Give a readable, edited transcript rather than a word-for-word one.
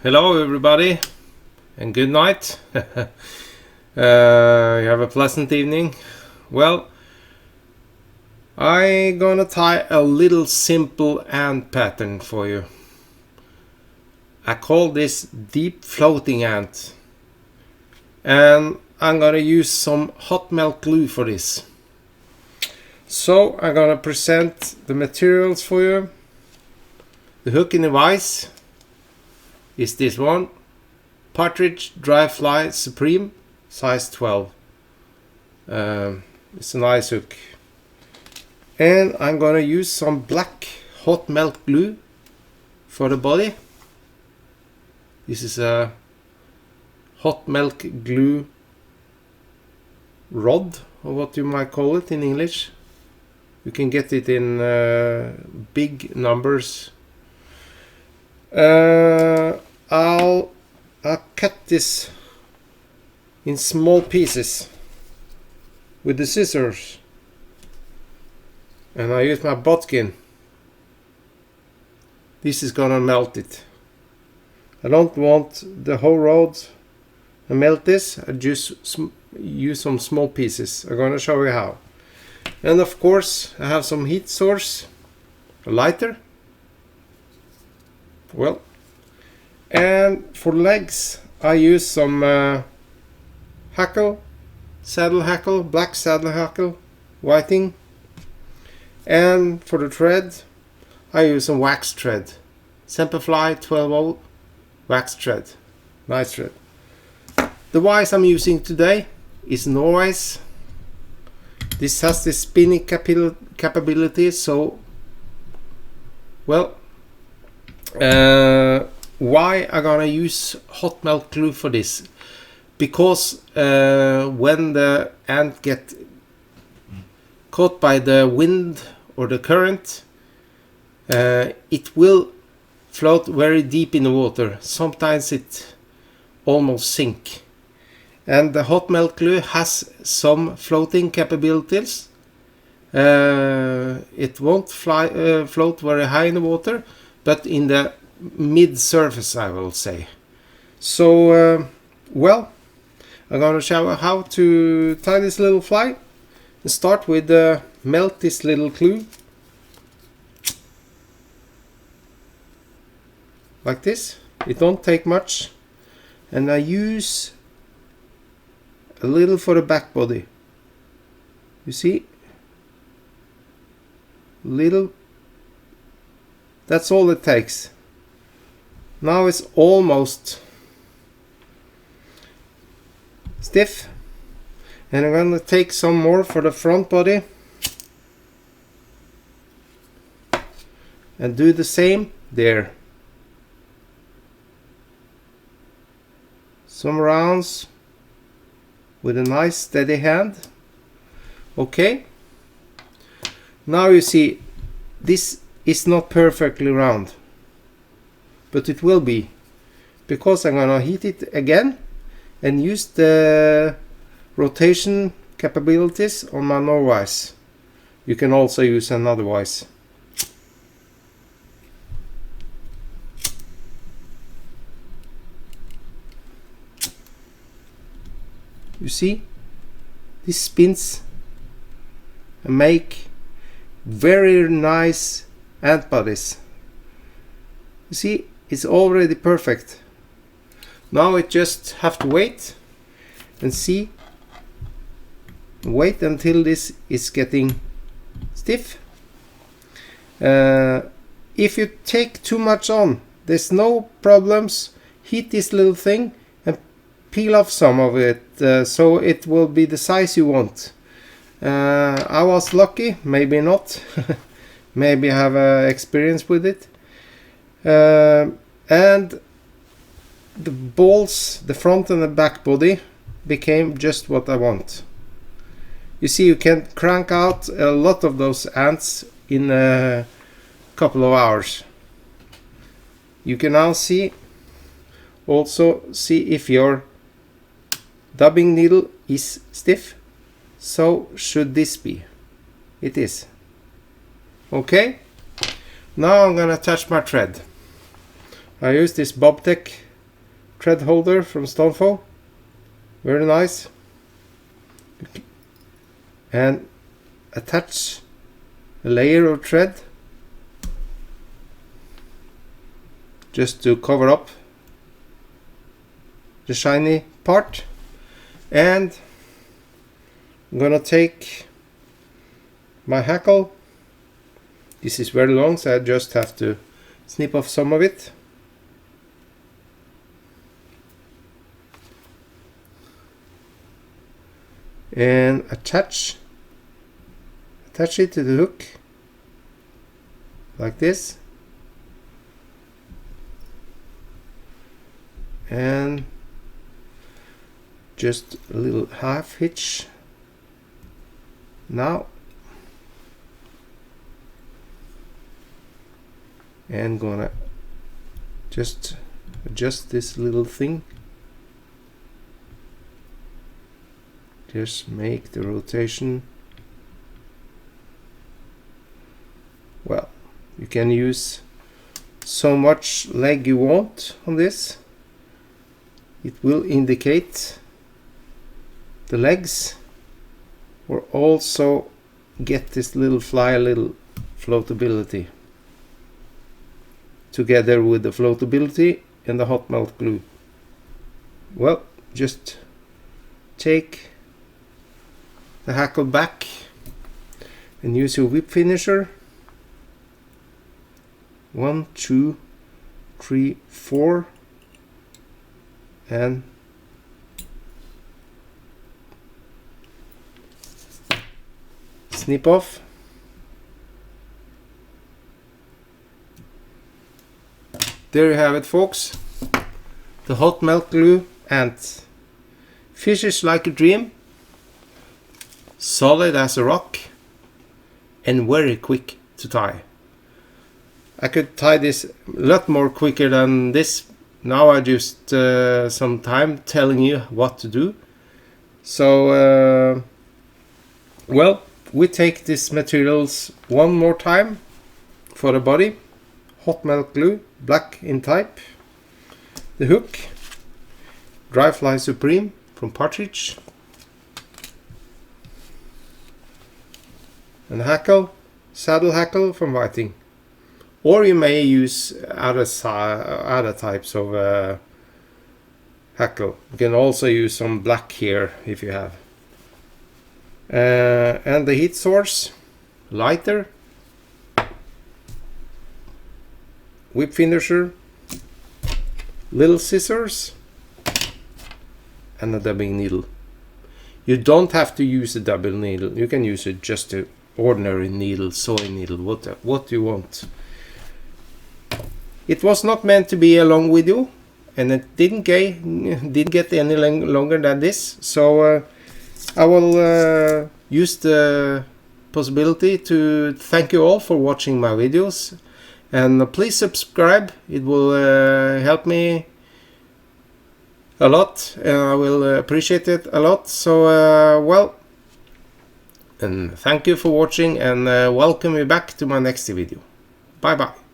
Hello everybody and good night. You have a pleasant evening. Well, I'm gonna tie a little simple ant pattern for you. I call this deep floating ant, and I'm gonna use some hot melt glue for this. So I'm gonna present the materials for you. The hook in the vise is this one, Partridge Dry Fly Supreme, size 12. It's a nice hook. And I'm gonna use some black hot melt glue for the body. This is a hot melt glue rod, or what you might call it in English. You can get it in big numbers. I'll cut this in small pieces with the scissors, and I use my bodkin. This is gonna melt it. I don't want the whole rod to melt this. I just use some small pieces. I'm gonna show you how. And of course I have some heat source, a lighter. Well, and for legs I use some hackle, saddle hackle, black saddle hackle, whiting. And for the thread I use some wax thread, Semperfli 12-0 wax thread, nice thread. The vise I'm using today is Norwise. This has the spinning capability, so well, why I'm gonna use hot melt glue for this? Because when the ant get caught by the wind or the current, it will float very deep in the water. Sometimes it almost sink. And the hot melt glue has some floating capabilities. It won't float very high in the water, but in the mid-surface, I will say. So, well, I'm gonna show you how to tie this little fly. And start with melt this little glue like this. It don't take much, and I use a little for the back body. You see, little. That's all it takes. Now it's almost stiff, and I'm gonna take some more for the front body and do the same there. Some rounds with a nice steady hand. Okay, now you see this is not perfectly round, but it will be, because I'm gonna heat it again and use the rotation capabilities on my Norwise. You can also use another vise. You see, this spins and make very nice ant bodies. You see, it's already perfect. Now it just have to wait and see. Wait until this is getting stiff. If you take too much on, there's no problems. Heat this little thing and peel off some of it, so it will be the size you want. I was lucky, maybe not. Maybe I have experience with it. And the balls, the front and the back body, became just what I want. You see, you can crank out a lot of those ants in a couple of hours. You can now also see if your dubbing needle is stiff. So should this be. It is. Okay, now I'm gonna attach my thread. I use this Bobtech thread holder from Stonefo. Very nice. And attach a layer of thread just to cover up the shiny part. And I'm gonna take my hackle. This is very long, so I just have to snip off some of it. And attach it to the hook like this, and just a little half hitch now, and gonna just adjust this little thing. Just make the rotation. Well, you can use so much leg you want on this. It will indicate the legs, or also get this little fly a little floatability together with the floatability and the hot melt glue. Well, just take the hackle back and use your whip finisher. 1, 2, 3, 4, and snip off. There you have it, folks. The hot melt glue and fishes like a dream. Solid as a rock and very quick to tie. I could tie this a lot more quicker than this. Now I just some time telling you what to do. So well, we take these materials one more time for the body. Hot melt glue, black in type. The hook, Dry Fly Supreme from Partridge. And hackle, saddle hackle from Whiting. Or you may use other types of hackle. You can also use some black here if you have. And the heat source, lighter, whip finisher, little scissors, and a dubbing needle. You don't have to use a double needle. You can use just a ordinary needle, sewing needle, what you want. It was not meant to be a long video, and it didn't get any longer than this. So I will use the possibility to thank you all for watching my videos, and please subscribe. It will help me a lot, and I will appreciate it a lot. So well, and thank you for watching, and welcome you back to my next video. Bye bye.